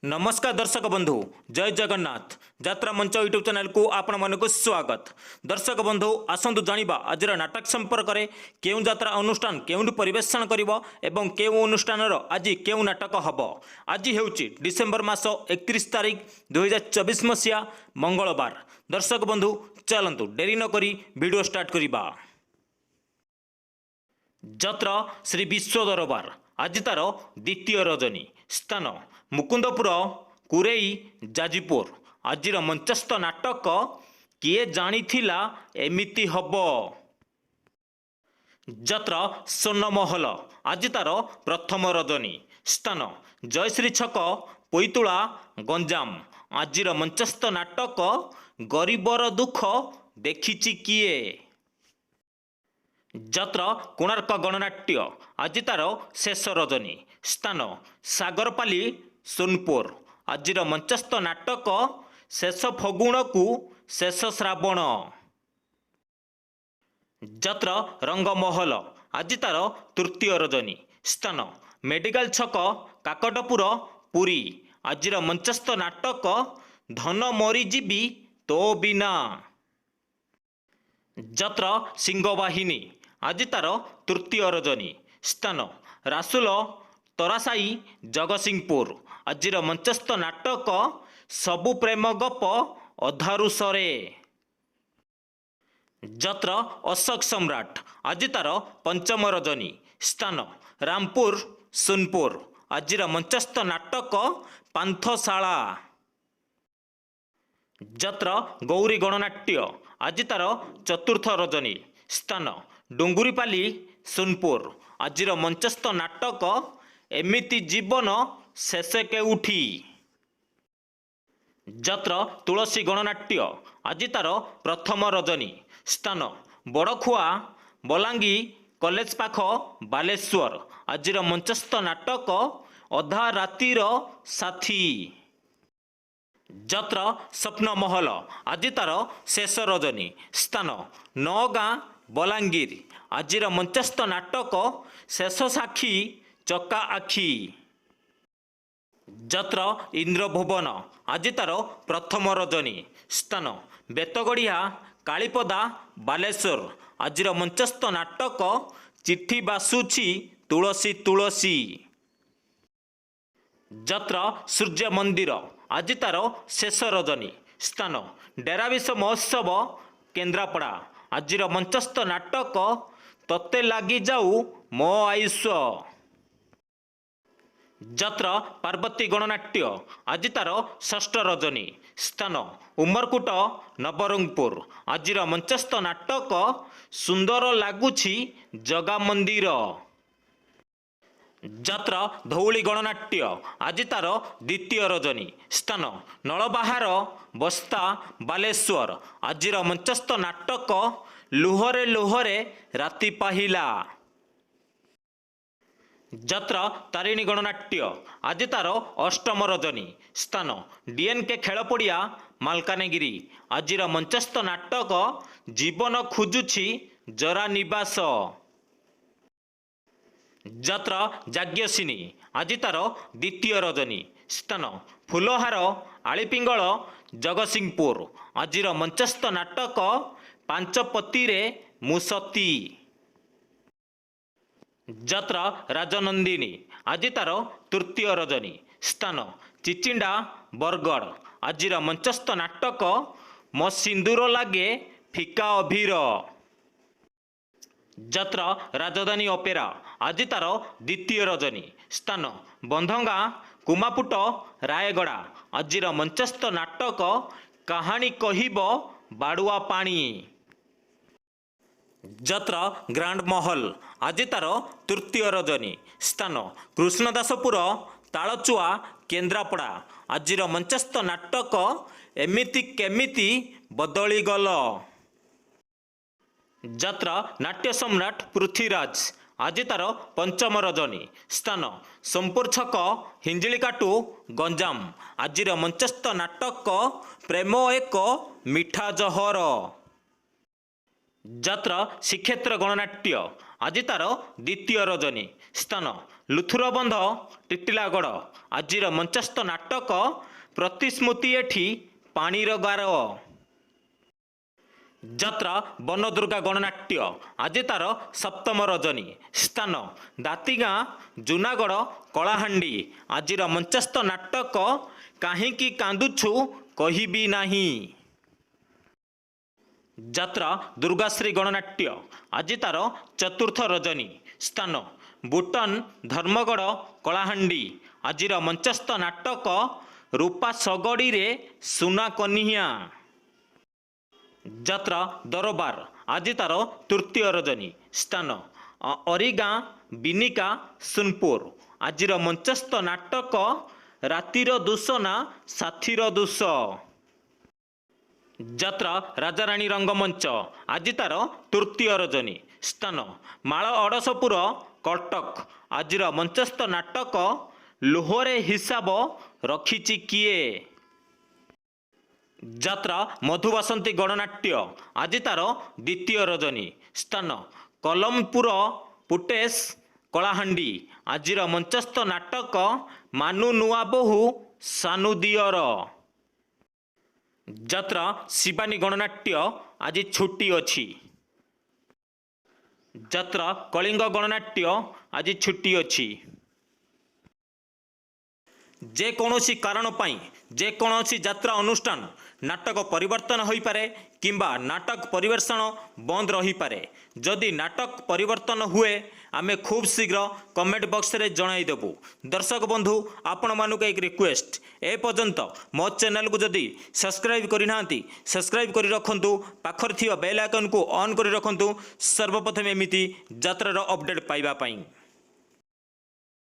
नमस्कार दर्शक बंधु जय जगन्नाथ यात्रा मंच यूट्यूब चैनल को आपण मन को स्वागत। दर्शक बंधु आसंतु जानिबा आज नाटक संपर्क में केउ यात्रा अनुष्ठान केउंठ परिवेषण करिवो एवं केउ अनुष्ठान आज केउ नाटक हबो। आज हेउची डिसेम्बर मास 31 तारिख 2024 मसीहा मंगलवार। दर्शक बंधु चलंतु डेरी न करी वीडियो स्टार्ट करिबा। जत्र श्री विश्व दरबार आज तार द्वितीय रजनी स्थान मुकुंदपुर कुरेई जाजीपुर। आजिर मंचस्थ नाटक किए जानिथिला एमिति हब। जत्र स्वर्णमहल आज तार प्रथम रजनी स्थान जयश्री छक पोईतुला गंजाम। आजिर मंचस्थ नाटक गरीबर दुख देखिछि किए। जत्र कोणार्क गणनाट्य आज तार शेष रजनी स्थान सागरपाली सोनपुर। आजिर मंचस्थ नाटक शेष फगुण को शेष श्रावण। जत्र रंगमहल आज तार तृतीय रजनी स्थान मेडिकल छक काकटपुर पुरी। आजिर मंचस्थ नाटक धन मरीजीवी तो बिना। जत्र सिंहवाहिनी आज तार तृतीय रजनी स्थान रासुल तरासाई जगतसिंहपुर। आजिर मंचस्थ नाटक सबु प्रेम गप अधारु सरे। जत्र अशोक सम्राट आज तार पंचम रजनी स्थान रामपुर सोनपुर। आजिर मंचस्थ नाटक पांथशाला। जत्र गौरी गणनाट्य आज तार चतुर्थ रजनी स्थान डुंगुरीपाली सोनपुर। आजिर मंचस्थ नाटक एमिति जीवन शेष केउठी। जत्र तुलसी गणनाट्य आज तार प्रथम रजनी स्थान बड़खुआ बलांगी कॉलेज पाख बालेश्वर। आजिर मंचस्थ नाटक अधा रातिर साथी। जत्र स्वप्न महल आज तार शेष रजनी स्थान नौगाँ बलांगीर। आजिर मंचस्थ नाटक शेष साक्षी चका आखी। जत्र इंद्रभुवन आज तार प्रथम रजनी स्थान बेतगढ़िया कालीपदा बालेश्वर। आजिर मंचस्थ नाटक चिट्ठी बासुछि तुलसी तुलसी। जत्र सूर्य मंदिर आज तार शेष रजनी स्थान डेराविश महोत्सव केन्द्रापड़ा। आजिर मंचस्थ नाटक तते लगी जाऊ मो आयुष। जत्र पार्वती गणनाट्य आज तार षष्ठ रजनी स्थान उमरकुट नवरंगपुर। आजिर मंचस्थ नाटक सुंदर लगुछि जगा मंदिर। जत्र धौली गणनाट्य आज तार द्वितीय रजनी स्थान नलबाहार बस्ता बालेश्वर। आजिर मंचस्थ नाटक लुहरे लुहरे राति पाहिला। जत्र तारिणी गणनाट्य आज तार अष्टम रजनी स्थान डीएनके खेलपड़िया मालकानगिरी। आजिर मंचस्थ नाटक जीवन खोजुछि जरा निवास। जत्र जाग्यसिनी आज तार द्वितीय रजनी स्थान फुलहार आलीपिंगल जगतसिंहपुर। आजिर मंचस्थ नाटक पांचपति रे मुसती। जत्र राजनंदिनी आज तार तृतीय रजनी स्थान चिचिंडा बरगढ़। आजिर मंचस्थ नाटक मो सिंदूर लागे फिका अभीर। जत्र राजधानी अपेरा आज तार द्वितीय रजनी स्थान बंधंगा कुमापुट रायगड़ा। आजिर मंचस्थ नाटक कहानी कहिब बाड़ुआ पानी। जत्र ग्रांड महल आज तार तृतीय रजनी स्थान कृष्णदासपुर तालचुआ केन्द्रापड़ा। आजिर मंचस्थ नाटक एमिति केमिति बदली गल। जत्र नाट्य सम्राट पृथ्वीराज आज तार पंचम रजनी स्थान सोमपुर छक हिंजिलीकाटू गंजाम। आजिर मंचस्थ नाटक प्रेम एक मिठा जहर। जत्र श्रीक्षेत्र गणनाट्य आज तार द्वितीय रजनी स्थान ଲୁଥୁରବନ୍ଧ ଟିଟିଲାଗଡ଼ ଆଜିର ମଞ୍ଚସ୍ଥ ନାଟକ ପ୍ରତିସ୍ମୃତି ଏଠି ପାଣିର ଗାର। ଯାତ୍ରା ବନଦୁର୍ଗା ଗଣନାଟ୍ୟ ଆଜି ତାର ସପ୍ତମ ରଜନୀ। ସ୍ଥାନ ଦାତିଗାଁ ଜୁନାଗଡ଼ କଳାହାଣ୍ଡି। ଆଜିର ମଞ୍ଚସ୍ଥ ନାଟକ କାହିଁକି କାନ୍ଦୁଛୁ କହିବି ନାହିଁ। ଯାତ୍ରା ଦୁର୍ଗାଶ୍ରୀ ଗଣନାଟ୍ୟ ଆଜି ତାର ଚତୁର୍ଥ ରଜନୀ। ସ୍ଥାନ ବୁଟନ ଧର୍ମଗଡ଼ କଳାହାଣ୍ଡି। ଆଜିର ମଞ୍ଚସ୍ଥ ନାଟକ ରୂପା ଶଗଡ଼ିରେ ସୁନା କନିଆ। ଯାତ୍ରା ଦରବାର ଆଜି ତାର ତୃତୀୟ ରଜନୀ। ସ୍ଥାନ ଅରିଗାଁ ବିନିକା ସୋନପୁର। ଆଜିର ମଞ୍ଚସ୍ଥ ନାଟକ ରାତିର ଦୋଷ ନା ସାଥିର ଦୋଷ। ଯାତ୍ରା ରାଜାରାଣୀ ରଙ୍ଗମଞ୍ଚ ଆଜି ତାର ତୃତୀୟ ରଜନୀ। ସ୍ଥାନ ମାଳ ଅଡ଼ଶପୁର କଟକ। ଆଜିର ମଞ୍ଚସ୍ଥ ନାଟକ ଲୁହରେ ହିସାବ ରଖିଛି କିଏ। ଯାତ୍ରା ମଧୁବାସନ୍ତୀ ଗଣନାଟ୍ୟ ଆଜି ତାର ଦ୍ୱିତୀୟ ରଜନୀ। ସ୍ଥାନ କଲମପୁର ପୁଟେଶ କଳାହାଣ୍ଡି। ଆଜିର ମଞ୍ଚସ୍ଥ ନାଟକ ମାନୁ ନୂଆ ବୋହୂ ସାନୁ ଦିଅର। ଯାତ୍ରା ଶିବାନୀ ଗଣନାଟ୍ୟ ଆଜି ଛୁଟି ଅଛି। ଯାତ୍ରା କଳିଙ୍ଗ ଗଣନାଟ୍ୟ ଆଜି ଛୁଟି ଅଛି। ଯେକୌଣସି କାରଣ ପାଇଁ ଯେକୌଣସି ଯାତ୍ରା ଅନୁଷ୍ଠାନ ନାଟକ ପରିବର୍ତ୍ତନ ହୋଇପାରେ କିମ୍ବା ନାଟକ ପରିବେଷଣ ବନ୍ଦ ରହିପାରେ। ଯଦି ନାଟକ ପରିବର୍ତ୍ତନ ହୁଏ ଆମେ ଖୁବ୍ ଶୀଘ୍ର କମେଣ୍ଟ ବକ୍ସରେ ଜଣାଇଦେବୁ। ଦର୍ଶକ ବନ୍ଧୁ ଆପଣମାନଙ୍କୁ ଏକ ରିକ୍ୱେଷ୍ଟ, ଏପର୍ଯ୍ୟନ୍ତ ମୋ ଚ୍ୟାନେଲକୁ ଯଦି ସବସ୍କ୍ରାଇବ୍ କରିନାହାନ୍ତି ସବସ୍କ୍ରାଇବ୍ କରି ରଖନ୍ତୁ। ପାଖରେ ଥିବା ବେଲ୍ ଆଇକନ୍କୁ ଅନ୍ କରି ରଖନ୍ତୁ ସର୍ବପ୍ରଥମେ ଏମିତି ଯାତ୍ରାର ଅପଡ଼େଟ୍ ପାଇବା ପାଇଁ।